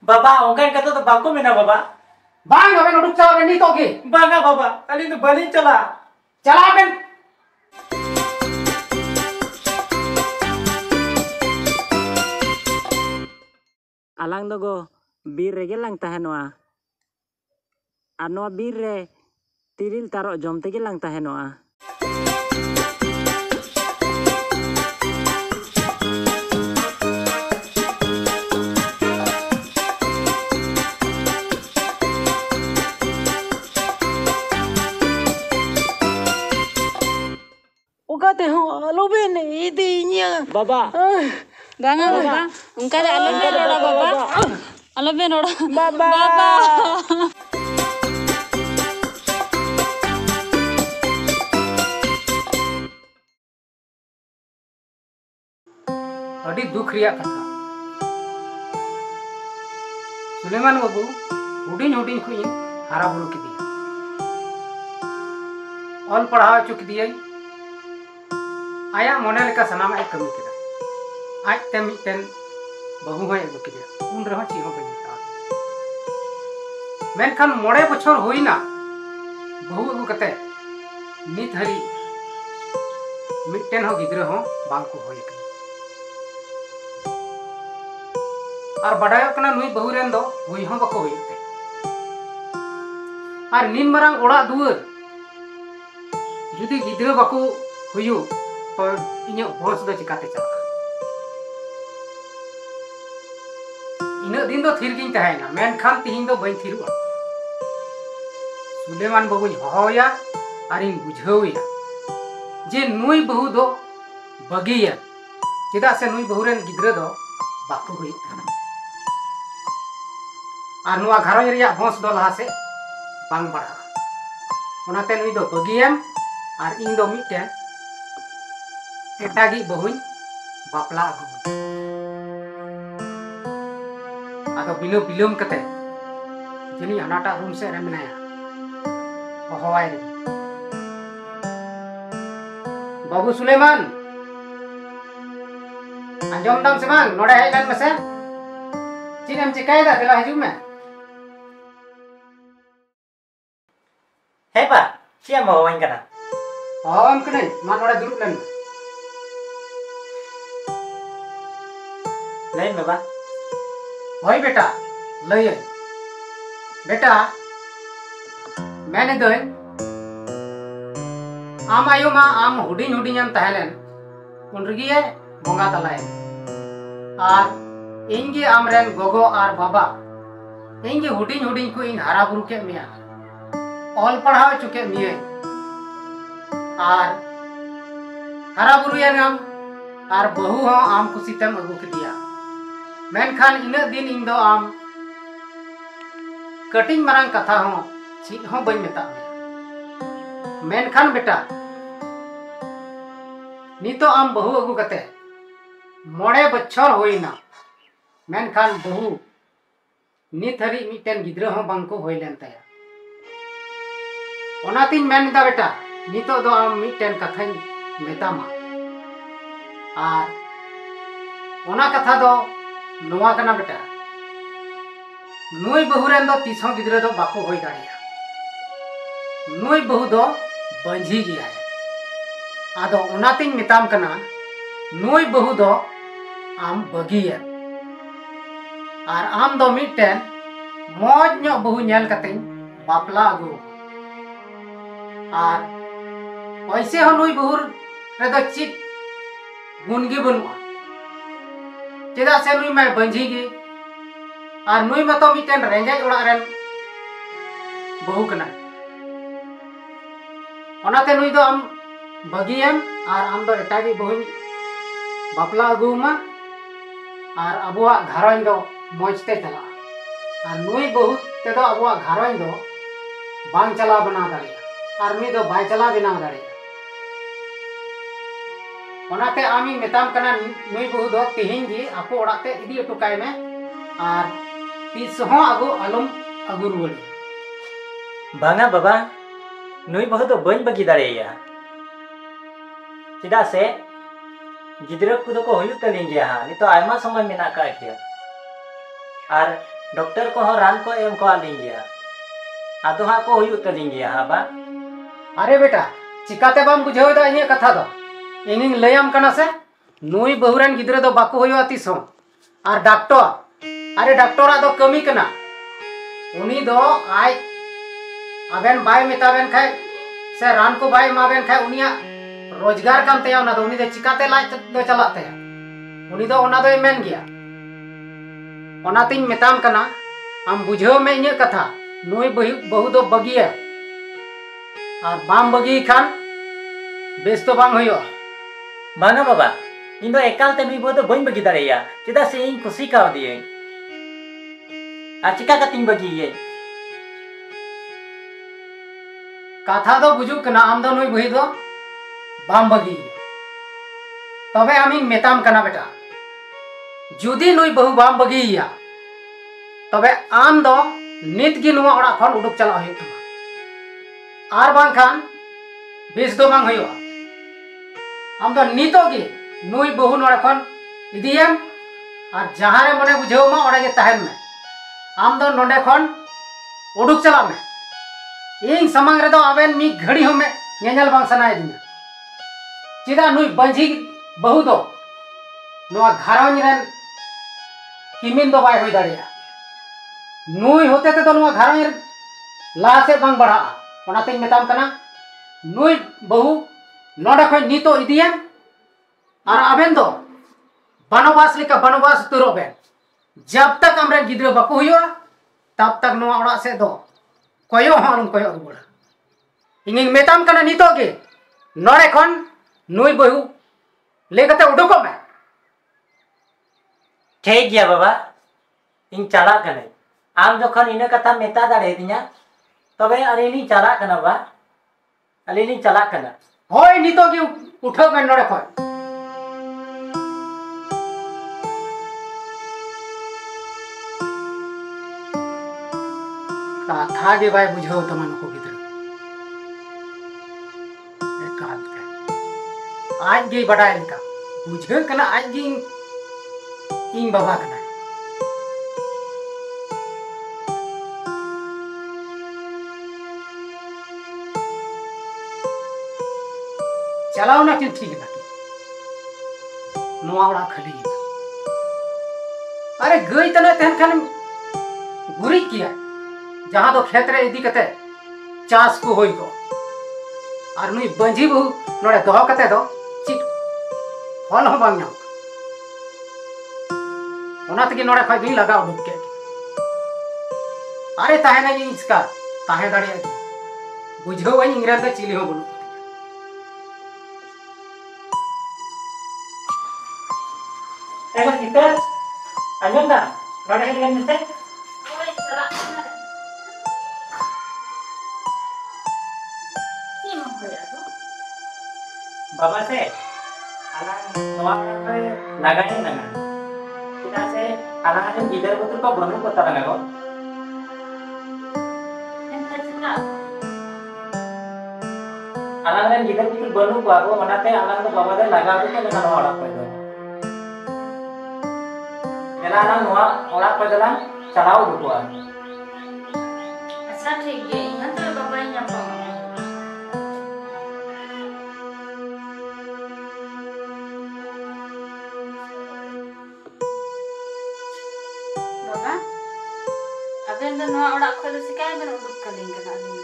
बाबा ओंकान कथा तो बाको मेना बाबा बांग हमें उड़ुक चला नहीं तो के बांगा बाबा अली तो बली चला चला Ben alang dogo bir rege lang tahenoa anoa bir re tiril tarok jom tege lang tahenoa uga teh alo ben idinya baba banga baba unka alo ben roda baba alo ben roda baba अड़ी दुख रिया कथा सुलेमान बाबू हुडिन हुडिन को इन हारा बुरु की दिया all पढ़ाव चुक दिया आया मोने लेका सनाम आई कमी किदा आज ते मिटन बहु होय अगु किदा उन रह ची हो बनिता मेनखान मोड़े बछर होइना बहु अगु कते नित हरी मिटन हो गिद्र हो बांग को होय और बड़ायो कना नुई बहु रेन दो हुई हो बको हुईते और निन मरांग ओड़ा दुवर जुदी गिद्र बको हुयु तो इन्हें भोंस दो चिकाते चला इन्हें दिन दो थिर गिन तहैना मेनखान तिहिन दो बई थिरुआ सुलेमान बाबू होया और इन बुझाविया जे नुई बहु दो बगिया चेदा से नुई बहु रेन गिद्र दो बाको हुईता और नुआ घरज रिया भोंस दो लहा से बांग बढ़ा ओनाते नुई दो बगियम और इन दो मिटन एटागी बहुई बापला अगु आदो बिलो बिलोम कते जनी हनाटा रूम से रे मनाया होवाय रे बाबू सुलेमान अंजम दाम से बांग नोडे हेलन मसे चिनम चिकायदा दिला हिजु में है पा क्या मवाइन कना हम कने मा नोडे दुरुप लेन नहीं बाबा होय बेटा लय बेटा मैंने दो आम आयु मा आम हुडिन हुडिन तहलेन उनरगिए बोंगा तलाय और इंगे आमरेन गोगो और बाबा इंगे हुडिन हुडिन को इन हारा बुरु के मिया ऑल पढ़ाव चुके मिये और हारा बुरु या नाम और बहु हो आम कुसीतम अगु के दिया मेनखान इना दिन इन दो आम कटिंग मरांग कथा हो चीज हो बई मेता मेनखान बेटा नितो आम बहु अगु कते मोड़े बच्छर होइना मेनखान बहु नित हरी मिटन गिद्र हो बांको होइलेन तया ओनातिन मेनदा बेटा नितो दो आम मिटन कथाई मेतामा और ओना कथा दो नोआ कना बेटा नुई बहु रेन दो तीसों गिद्र दो बाको होई दाड़िया नुई बहु दो बंझी गया है आदो ओनातिन मिताम कना नुई बहु दो आम बगिया और आम दो मिटन मौज नो बहु नेल कते बापला अगु और ऐसे हो नुई बहु रे दो चित गुनगी बनुआ चेदा से नुई मैं बंझी गी और नुई मतो मिटन रेंगेज ओड़ा रेन बहु कना ओनाते नुई दो आम बगियम और आम दो एटागी बहु बापला अगुमा और अबुआ घरन दो मौजते चला और नुई बहु ते दो अबुआ घरन दो बांग चला बना दाड़िया और नुई दो बाय चला बना दाड़िया ओनाते आमी मेताम कना नुई बहु दो तिहिन जी आपो ओड़ाते इदी अटुकाय में और तीस हो अगु अलम अगु रुवड़ी बांगा बाबा नुई बहु तो बन बगी दाड़ेया चेदा से गिद्र को हुयु तलिन गया नितो आयमा समय मेना का किया और डॉक्टर को रान को एम को आलिंग गया आदो हाँ को हुई तलिंग गया हाँ बा अरे बेटा चिकाते बाम बुझाव दा इन कथा दो इन लैम कना से नुई बहुरन गिद्रे दो बाको होयो तिस हो और डॉक्टर अरे डॉक्टर दो कमी कना उनी दो आय अबेन बाय मेताबेन खाय से रान को बाय माबेन खाय उनिया रोजगार काम तया उना दो उनी दे चिकाते लाज दो चलात तया उनी दो उना दो मेन गया ओना तिन मेताम कना आम बुझाव में इन कथा नुई बहु दो बगिया और बाम बगी खान बेस तो बांग होयो बांगा बाबा इन दो एकाल ते नुई बहु दो बइन बगी दाड़ेया चेदा से इन खुशी काव दिए आ चिका कतिन बगी ये कथा दो बुजुक कना आम दो नुई बही दो बाम बगी तबे आमी मेताम कना बेटा जुदी नुई बहु बाम बगी या तबे आम दो नित गी नुआ ओड़ा खन उडुक चला होयो तमा आर बांग खान बेस दो बांग होयो आम दो नितो गी नुई बहु नोड़े खन इदियम और जहां रे मने बुझाव मा ओड़े गे तहन में आम दो नोंडे खन उडुक चला में इन समंग रे दो आबेन मी घड़ी हो में नेनल बांग सनाय दिना चिदा नुई बंजी बहु दो नोआ घारंज रेन किमिन दो बाय होई दाड़िया नुई होते ते तो नोआ घारंज लाहा से बांग बढ़ा ओनाते मेताम कना नुई बहु नोडे खय नितो इदियम और आबेन दो बनवास लेका बनवास तुरो बेन जब तक हमरे गिद्रा बाको हुयो तब तक नोआ ओड़ा से दो कोयो हानुम कोयो रुबड़ा इंगिंग मेताम कना नितो गे नोडे खन नुई बहु लेकते उडुको में ठीक गया बाबा इन चला कने आम जखन इन कथा मेता दाड़े दिया तबे अलिनी चला कना बा अलिनी चला कना होय नितो गे उठो में नोडे खय कथा गे बाय बुझाव तमन को गिद्रा एकाल के आज गे बडाय लिका बुझे कना आज गे इन बाबा कना चलाओ ना कि ठीक ना नोआ ओड़ा खली अरे गई तना तहन खान गुरी किया जहां दो खेत रे इदी कते चास को होई को और नुई बंजी बहु नोड़े दोह कते दो चिक फल हो बांग ओना तकी नोड़े खय दुई लगा उडुक के अरे ताहे ना इसका ताहे दाड़िया की बुझो वही इंग्रज दे चिली हो बोलू एगो चितर आजम ना नोड़े हेड गन से बाबा से alang noa laganya nangan kita se alang ada gider betul kok bonu kota lang ako alang ada gider betul bonu ko ako manate alang to baba de laga ko dengan orang pa do kena alang noa orang pa dalang चलाओ दुआ अच्छा ठीक है यहाँ तो बाबा यहाँ पर बाबा अबेन तो नवा ओड़ा खोल सिकाय बन उडुक कलिंग कना दिन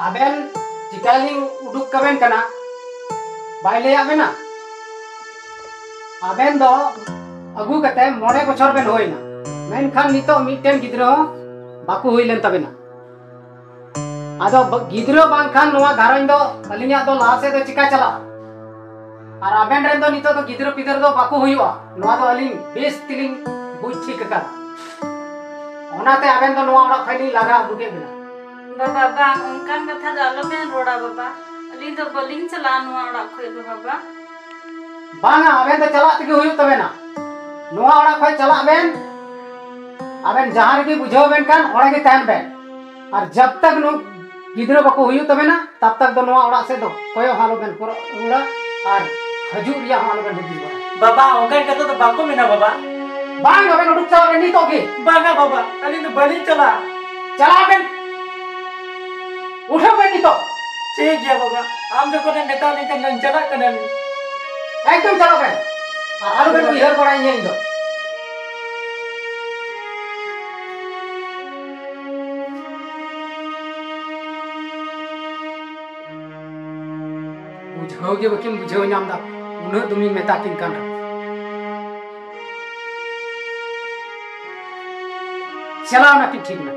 अबेन चिकालिंग उडुक कबेन कना बाइले आबेना अबेन दो अगु कते मोने बछर बेन होइना मेनखान नितो मिटेन गिद्रो बाकु होइलेन तबेना आदो गिद्रो बांखान नोवा घारन दो अलिनिया दो लासे दो चिका चला और अबेन रेन दो नितो तो गिद्रो पिदर दो बाकु होइवा नोवा दो अलिन बेस तिलिंग बुझ ठीक का ओनाते अबेन दो नोवा ओड़ा खैली लगा बुके बेना बाबा बा उनकान कथा दो आलो बेन रोड़ा बाबा अलिन तो बलिंग चला नवा ओड़ा खोय दो बाबा बांगा अबेन तो चला तके होइउ तबेना नोआ ओड़ा खोय चला बेन अबेन जहां रे बुझाव बेन कान ओड़ा के तहन बेन और जब तक नो गिद्रो बको हुयु तबे ना तब तक दो नोआ ओड़ा से दो कोयो हालो बेन पूरा उड़ा और हजू रिया हालो बेन हुदी बाबा ओकन कतो तो बाको मेना बाबा बांग अबे उडुक चाव नहीं तो के बांगा बाबा अली तो बली चला चला बेन उठो बेन तो ठीक है बाबा आम जो कोने नेता नहीं करना चला करना एकदम चलो बेन आलू बेन इधर पड़ाएंगे इन दो बुझाओगे बकिन बुझाओ नाम दा उन्हें तुम्ही मेता किन कान चलाओ ना कि ठीक ना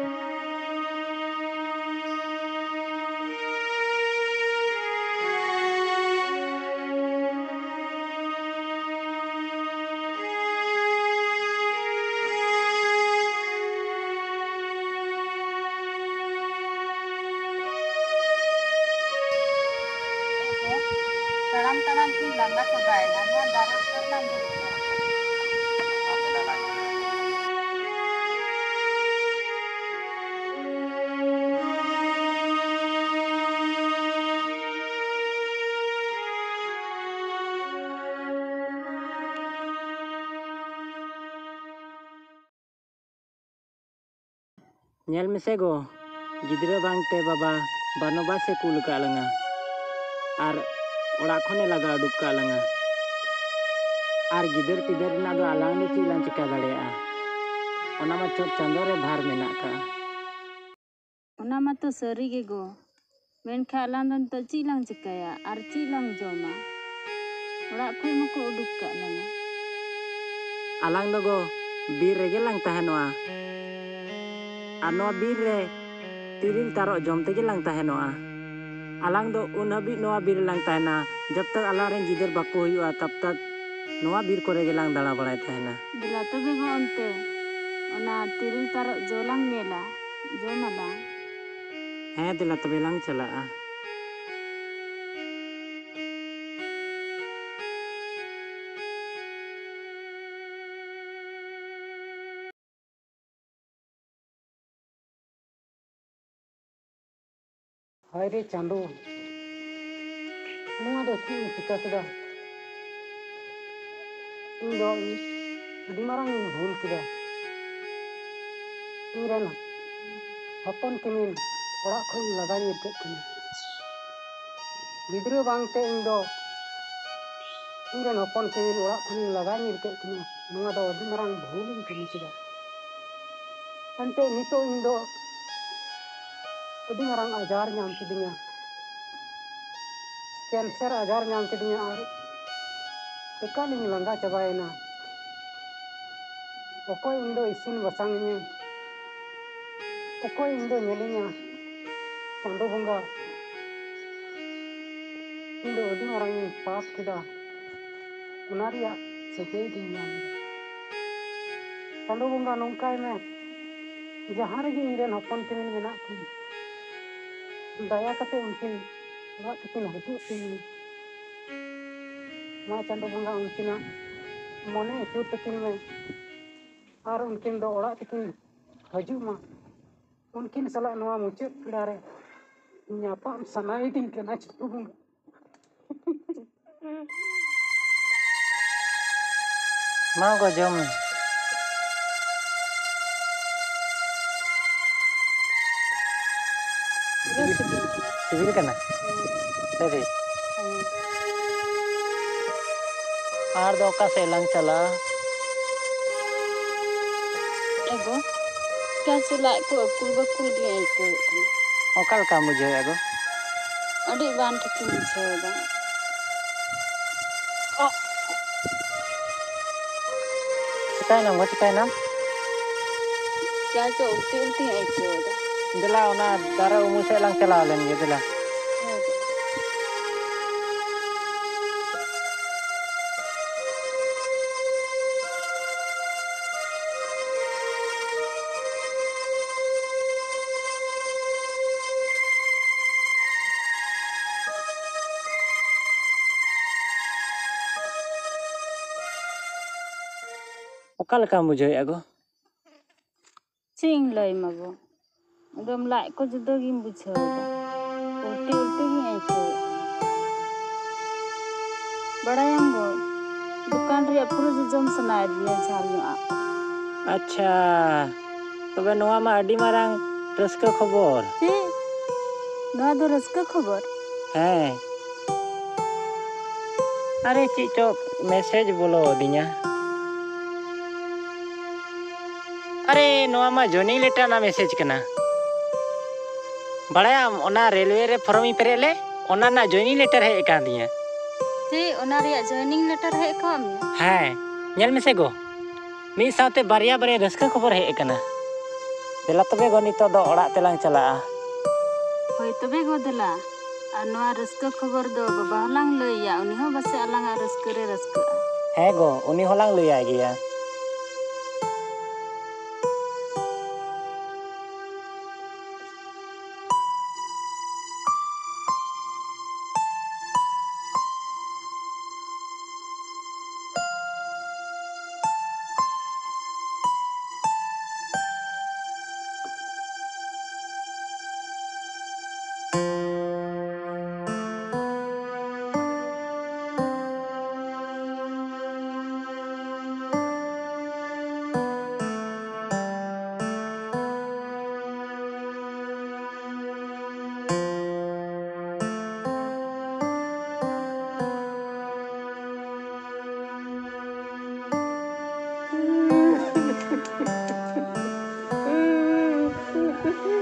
Tanam-tanam ki langa sebaik nama darah tenang gitu. Nyal mese go gidra bangte baba Barnabas se kul ka langa ar orak khone laga uduk ka langa ar gider pider na do alang nu tilan chika dareya ona ma chot chando re bhar menak ka Ona mah tu seri ge go. Men khalan dan tu cilang cikaya, ar cilang joma. Orak koi mako uduk ka lana. alang do go bir rege lang tahenoa ar noa bir re tiril tarok jom tege lang tahenoa alang do un habit noa bir lang tahena jab tak alang ren gider bako huyua tab tak noa bir kore ge lang dala barai tahena Bila tu be go onte. Ona tiril tarok jolang nela. Joma lang. he dela tobe lang chalaa हाय रे चांदो नोआ दो ची चिका केदा इन दो अडी मारंग भूल केदा इरन हपन केमिन ओड़ा खन लगा नि के किन गिद्रो बांगते इन दो इरन हपन केमिन ओड़ा खन लगा नि के किन नोआ दो अडी मारंग भूल इन केनि केदा अंते नितो इन दो अडी मारंग आजार नाम किदिया कैंसर आजार नाम किदिया और एकालिंग लंगा चबायना ओकोय इन दो इसिन बसांगिया ओकोय इन दो नेलिया चांदो बंगा इन दो अडी मारंग पाप केदा उनारिया सजय दिया चांदो बंगा नोंकाय में जहां रे इनरेन हपन केमिन मेना की दया कते उनकिन ओड़ा तकिन हजू तीन मा चांदो बंगा उनकिना मने अचूर तकिन में और उनकिन दो ओड़ा तकिन हजू मा उनकिन सला नोआ मुचाद पिड़ा रे ᱧᱟᱯᱟᱢ ᱥᱟᱱᱟᱭᱮᱫᱤᱧ ᱠᱟᱱᱟ ᱪᱟᱸᱫᱳ ᱵᱚᱸᱜᱟ ma go jom sibil kana seri ar do ka selang chala Ego. Kya sulak ko akul bakul dia itu. okal ka mujhe ago Adik ban takin bujewa. chikai nam go chikai nam Kya so ulti itu. dela ona dara umu selang chala len ge dela okal ka mujhe ago Cing lay mago. Gam lại ko judo gim bujewa. Ulti gi itu. Bada yang go. Bukan ria puru jom sanai dia jalnya. अच्छा तबे नोआ मा अडी Marang Ruska खबर चे नोआ दो Ruska खबर हैं अरे चीचो मैसेज बोलो दिया अरे नोआ मा जॉइनिंग लेटर ना मैसेज कना बड़ायाम ओना रेलवे रे फॉर्म पेरे ले ओना ना जॉइनिंग लेटर है एका दिया चे ओना रिया जॉइनिंग लेटर है काम हैं नेल में से गो मी साथे बारिया बारिया रस्का खबर है कना देला तबे गो नितो दो ओड़ा तेलांग चला होय तबे गो देला आ नोआ रस्का खबर दो बाबा हलांग लइया उनी हो बसे अलांग रस्का रे रस्का है गो उनी होलांग लइया गया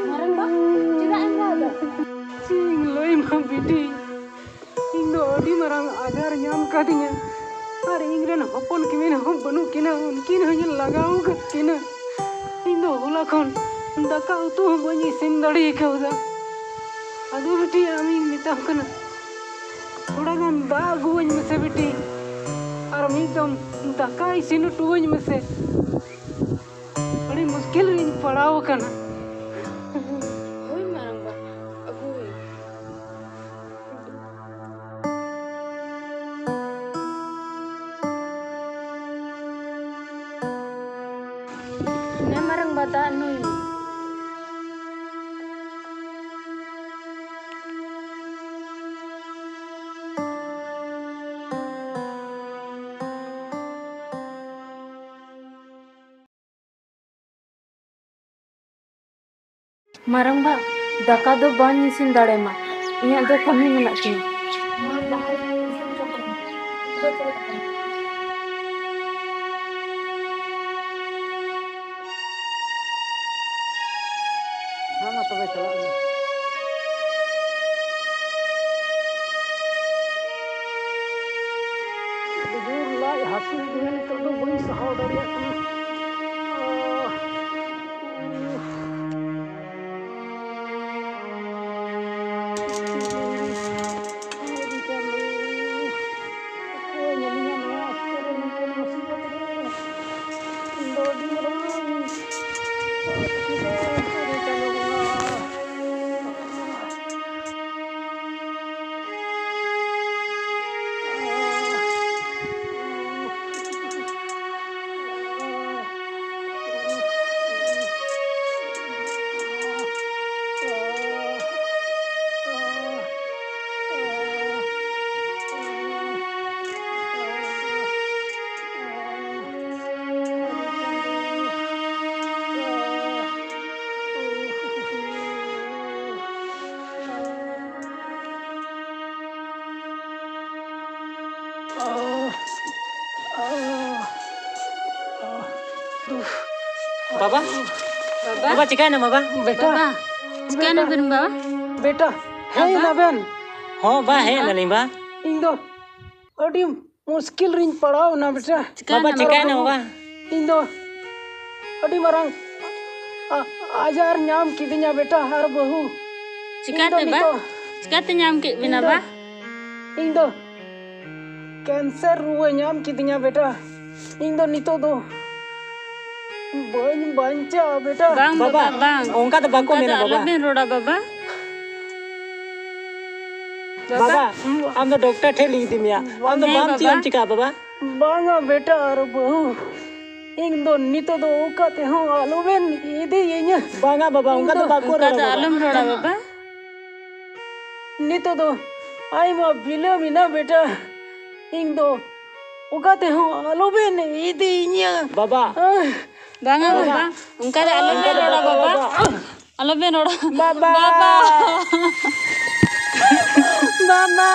marang ba cida em ada Sing loi ma bidi ing do adi marang ajar nyam kadinya ar ingren hopon kimen hom banu kina unkin hanya lagau ka kina ing do hola khon daka utu bani sin dadi khauda adu bidi ami mitam kana thoda gan da guwany mese bidi ar midam daka isin tuwany mese adi muskil rin padao kana hoy marang ba agui ne marang bata nui marang ba daka do ban isin dare ma inya do kami menak ti हाँ तबे चला जोर लाई हासु दिहन तो दो बई सहाव दरिया कना बाबा बाबा चिकाय ना बाबा बेटा sekian bin ba बेटा है ना बेन हो बा है नली बा इन दो अड़ी मुश्किल रिन पड़ाओ ना बेटा बाबा चिकाय ना बाबा इन दो अड़ी मरंग आजार नाम किदिnya बेटा हर बहु Cikate ba cikate nyam ke bina ba इन दो कैंसर रुआ नाम किदिnya बेटा इन दो नितो दो बन बंचा बेटा bang बाबा baba bang ओंका तो बाको मेना बाबा alabin roda baba बाबा हम तो डॉक्टर ठे ली दिमिया हम तो माम ती हम चिका बाबा बांगा बेटा हर बहु इन दो नितो दो ओकाते हो आलोबेन इदे येnya बांगा बाबा ओंका तो बाको ka da alam roda baba नितो दो आई मा बिले मिना बेटा इन दो ओकाते हो आलोबेन इदे येnya बाबा बांगा बाबा उनका आलो में रोड़ा बाबा आलो में रोड़ा बाबा बाबा